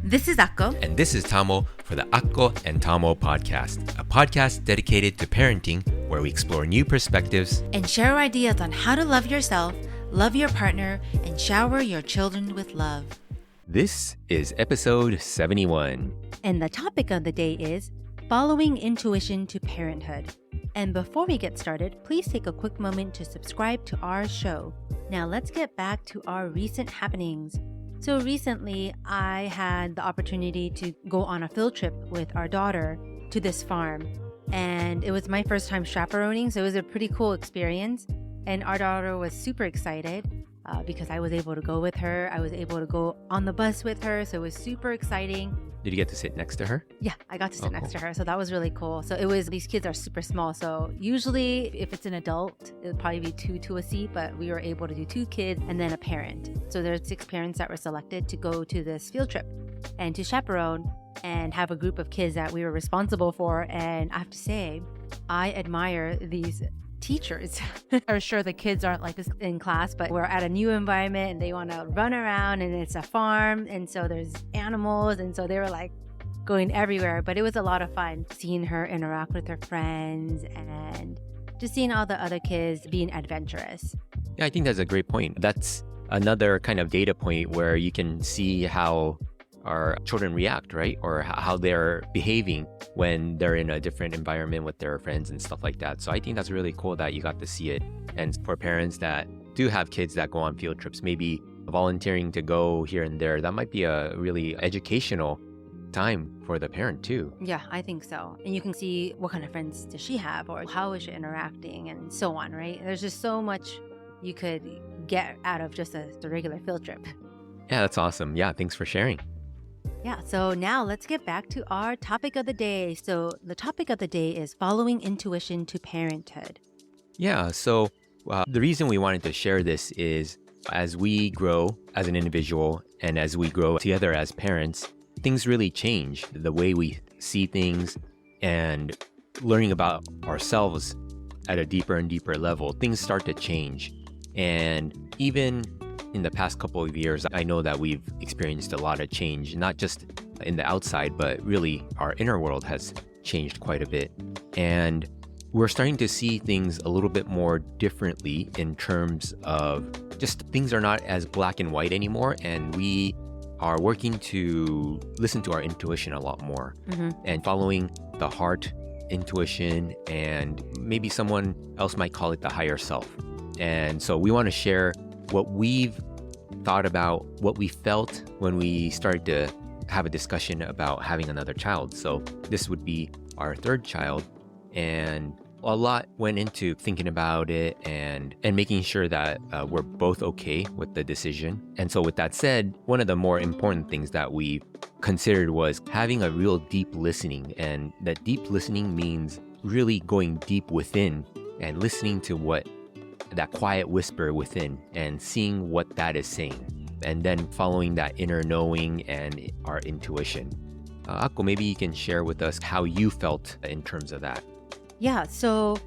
This is Akko. And this is Tamo for the Akko and Tamo podcast, a podcast dedicated to parenting where we explore new perspectives And share ideas on how to love yourself, love your partner, and shower your children with love. This is episode 71. And the topic of the day is following intuition to parenthood. And before we get started, please take a quick moment to subscribe to our show. Now let's get back to our recent happenings. So recently, I had the opportunity to go on a field trip with our daughter to this farm. And it was my first time chaperoning, so it was a pretty cool experience. And our daughter was super excited because I was able to go with her. I was able to go on the bus with her, so it was super exciting. Did you get to sit next to her? Yeah, I got to sit next to her, so that was really cool. So these kids are super small, so usually if it's an adult, it would probably be two to a seat, but we were able to do 2 kids and then a parent. So there's 6 parents that were selected to go to this field trip and to chaperone and have a group of kids that we were responsible for. And I have to say, I admire these teachers. I'm sure the kids aren't like this in class, but we're at a new environment and they want to run around and it's a farm and so there's animals and so they were like going everywhere. But it was a lot of fun seeing her interact with her friends and just seeing all the other kids being adventurous. Yeah, I think that's a great point. That's another kind of data point where you can see how our children react, right? Or how they're behaving when they're in a different environment with their friends and stuff like that. So I think that's really cool that you got to see it. And for parents that do have kids that go on field trips, maybe volunteering to go here and there, that might be a really educational time for the parent too. Yeah, I think so. And you can see what kind of friends does she have or how is she interacting and so on, right? There's just so much you could get out of just a regular field trip. Yeah, that's awesome. Yeah, thanks for sharing. Yeah, so now let's get back to our topic of the day. So the topic of the day is following intuition to parenthood. Yeah, so the reason we wanted to share this is as we grow as an individual and as we grow together as parents, things really change. The way we see things and learning about ourselves at a deeper and deeper level, things start to change. And even in the past couple of years, I know that we've experienced a lot of change, not just in the outside, but really our inner world has changed quite a bit. And we're starting to see things a little bit more differently in terms of just things are not as black and white anymore. And we are working to listen to our intuition a lot more and following the heart intuition, and maybe someone else might call it the higher self. And so we want to share what we've thought about, what we felt when we started to have a discussion about having another child. So this would be our 3rd child, and a lot went into thinking about it and making sure that we're both okay with the decision. And so with that said, one of the more important things that we considered was having a real deep listening. And that deep listening means really going deep within and listening to what that quiet whisper within and seeing what that is saying, and then following that inner knowing and our intuition. Akko, maybe you can share with us how you felt in terms of that. Yeah, so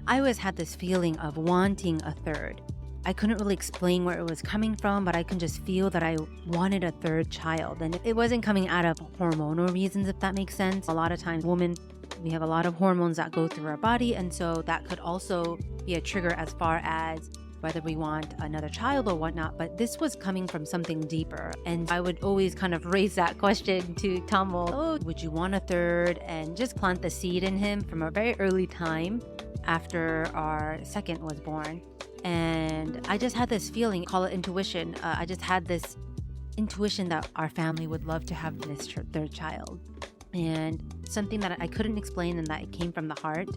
I always had this feeling of wanting a 3rd. I couldn't really explain where it was coming from, but I can just feel that I wanted a 3rd child. And it wasn't coming out of hormonal reasons, if that makes sense. A lot of times women, we have a lot of hormones that go through our body, and so that could also be a trigger as far as whether we want another child or whatnot. But this was coming from something deeper. And I would always kind of raise that question to Tamo, oh, would you want a 3rd? And just plant the seed in him from a very early time after our 2nd was born. And I just had this feeling, call it intuition. I just had this intuition that our family would love to have this 3rd child. And something that I couldn't explain, and that it came from the heart,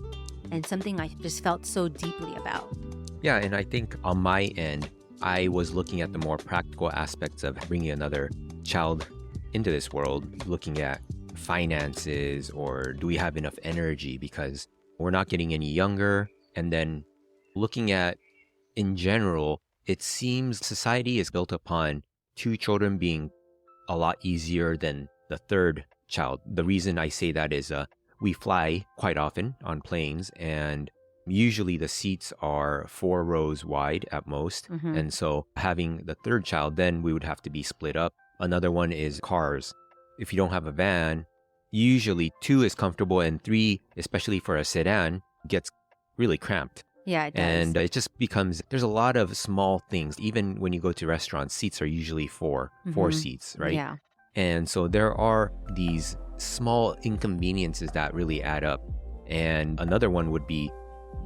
and something I just felt so deeply about. Yeah, and I think on my end, I was looking at the more practical aspects of bringing another child into this world, looking at finances, or do we have enough energy because we're not getting any younger, and then looking at, in general, it seems society is built upon 2 children being a lot easier than the 3rd child. The reason I say that is we fly quite often on planes, and usually the seats are 4 rows wide at most. And so having the 3rd child, then we would have to be split up. Another one is cars. if you don't have a van, usually 2 is comfortable and 3, especially for a sedan, gets really cramped. Yeah, it does. And it just becomes, there's a lot of small things. Even when you go to restaurants, seats are usually four seats, right? Yeah. And so there are these small inconveniences that really add up. And another one would be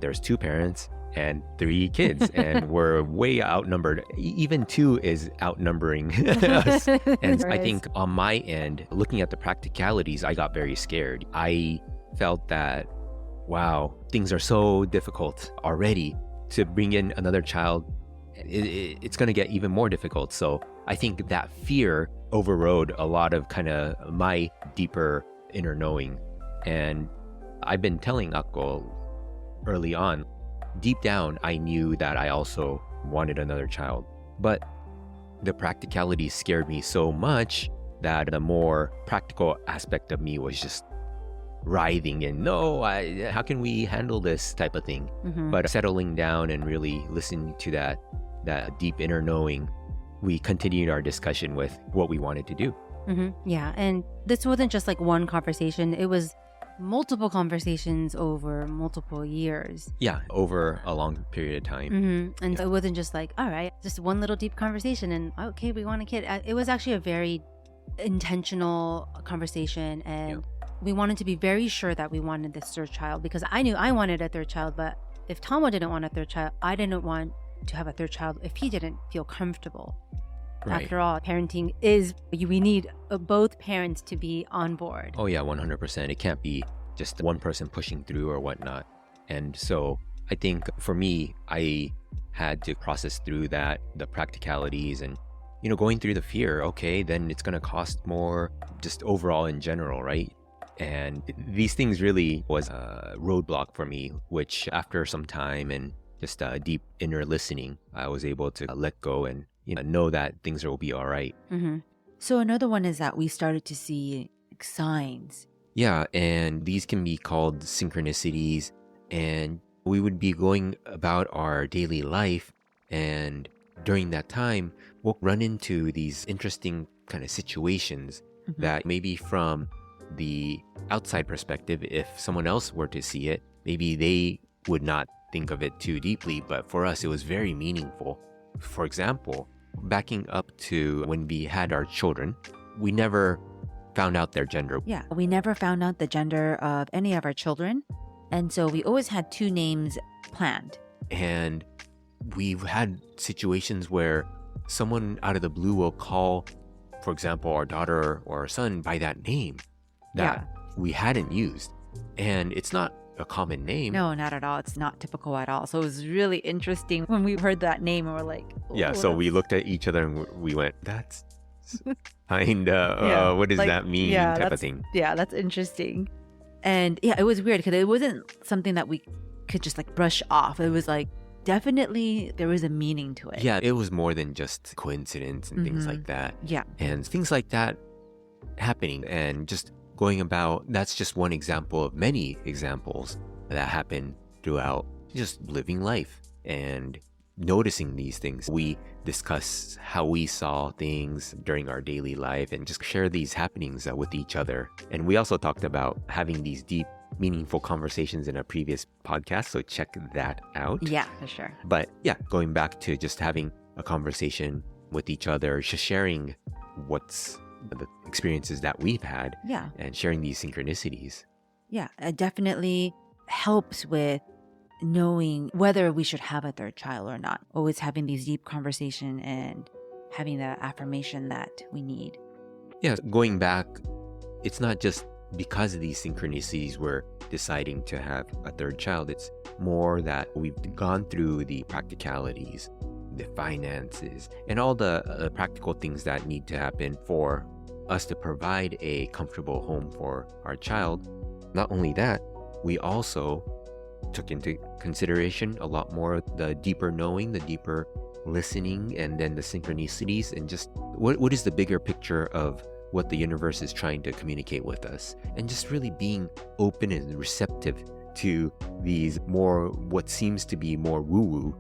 there's 2 parents and 3 kids, and we're way outnumbered. Even 2 is outnumbering us. And I think on my end, looking at the practicalities, I got very scared. I felt that, wow, things are so difficult already. To bring in another child, it's going to get even more difficult. So I think that fear overrode a lot of kind of my deeper inner knowing. And I've been telling Akko early on, deep down, I knew that I also wanted another child. But the practicality scared me so much that the more practical aspect of me was just writhing and how can we handle this type of thing? But settling down and really listening to that deep inner knowing, we continued our discussion with what we wanted to do. Yeah, and this wasn't just like one conversation. It was multiple conversations over multiple years. Yeah, over a long period of time. And so it wasn't just like, all right, just one little deep conversation and okay, we want a kid. It was actually a very intentional conversation, and we wanted to be very sure that we wanted this third child, because I knew I wanted a third child, but if Tomo didn't want a third child, I didn't want to have a third child if he didn't feel comfortable. Right. After all, parenting is, we need both parents to be on board. Oh yeah, 100%. It can't be just one person pushing through or whatnot. And so I think for me, I had to process through that, the practicalities, and going through the fear. Okay, then it's going to cost more just overall in general, right? And these things really was a roadblock for me, which after some time and just deep inner listening, I was able to let go and know that things will be all right. So another one is that we started to see signs. Yeah, and these can be called synchronicities, and we would be going about our daily life, and during that time, we'll run into these interesting kind of situations that maybe from the outside perspective, if someone else were to see it, maybe they would not think of it too deeply, but for us, it was very meaningful. For example, backing up to when we had our children, we never found out their gender. Yeah, we never found out the gender of any of our children. And so we always had 2 names planned. And we've had situations where someone out of the blue will call, for example, our daughter or our son by that name that we hadn't used. And it's not a common name. No, not at all. It's not typical at all. So it was really interesting when we heard that name and we're like, yeah, so we looked at each other and we went, that's kind of, what does that mean, type of thing. Yeah, that's interesting. And yeah, it was weird because it wasn't something that we could just like brush off. It was like, definitely there was a meaning to it. Yeah, it was more than just coincidence and things like that. Yeah. And things like that happening and just going about, that's just one example of many examples that happen throughout just living life and noticing these things. We discuss how we saw things during our daily life and just share these happenings with each other. And we also talked about having these deep, meaningful conversations in a previous podcast, so check that out. Yeah, for sure. But yeah, going back to just having a conversation with each other, just sharing what's the experiences that we've had, and sharing these synchronicities. Yeah, it definitely helps with knowing whether we should have a third child or not. Always having these deep conversation and having the affirmation that we need. Yeah, going back, it's not just because of these synchronicities we're deciding to have a third child. It's more that we've gone through the practicalities, the finances, and all the practical things that need to happen for us to provide a comfortable home for our child. Not only that, we also took into consideration a lot more the deeper knowing, the deeper listening, and then the synchronicities, and just what is the bigger picture of what the universe is trying to communicate with us, and just really being open and receptive to these more, what seems to be more woo-woo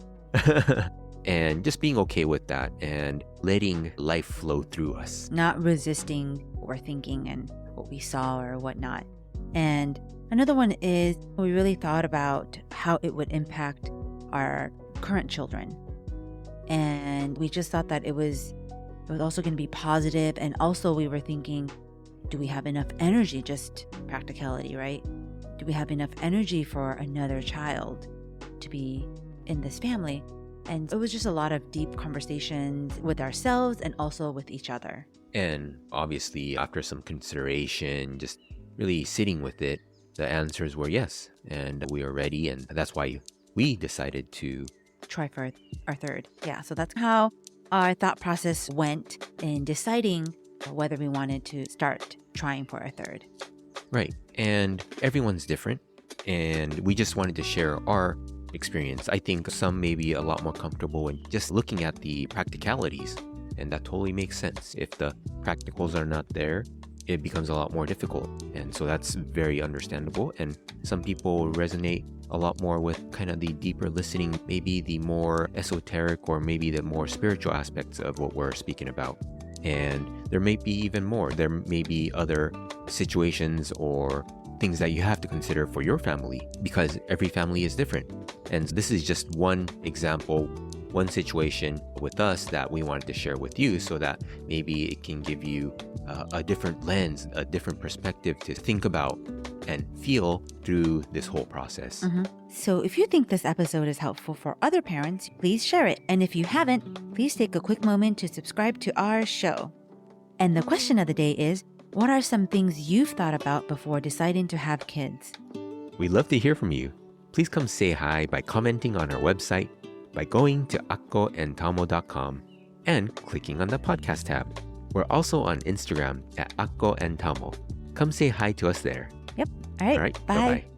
and just being okay with that and letting life flow through us. Not resisting what we're thinking and what we saw or whatnot. And another one is we really thought about how it would impact our current children. And we just thought that it was also going to be positive. And also we were thinking, do we have enough energy? Just practicality, right? Do we have enough energy for another child to be in this family? And it was just a lot of deep conversations with ourselves and also with each other. And obviously, after some consideration, just really sitting with it, the answers were yes. And we are ready. And that's why we decided to try for our third. Yeah, so that's how our thought process went in deciding whether we wanted to start trying for a third. Right. And everyone's different. And we just wanted to share our experience. I think some may be a lot more comfortable in just looking at the practicalities. And that totally makes sense. If the practicals are not there, it becomes a lot more difficult. And so that's very understandable. And some people resonate a lot more with kind of the deeper listening, maybe the more esoteric or maybe the more spiritual aspects of what we're speaking about. And there may be even more. There may be other situations or things that you have to consider for your family because every family is different. And this is just one example, one situation with us that we wanted to share with you so that maybe it can give you a different lens, a different perspective to think about and feel through this whole process. So if you think this episode is helpful for other parents, please share it. And if you haven't, please take a quick moment to subscribe to our show. And the question of the day is, what are some things you've thought about before deciding to have kids? We'd love to hear from you. Please come say hi by commenting on our website, by going to akkoandtamo.com and clicking on the podcast tab. We're also on Instagram at Akko and Tamo. Come say hi to us there. Yep. All right. Bye. Bye-bye.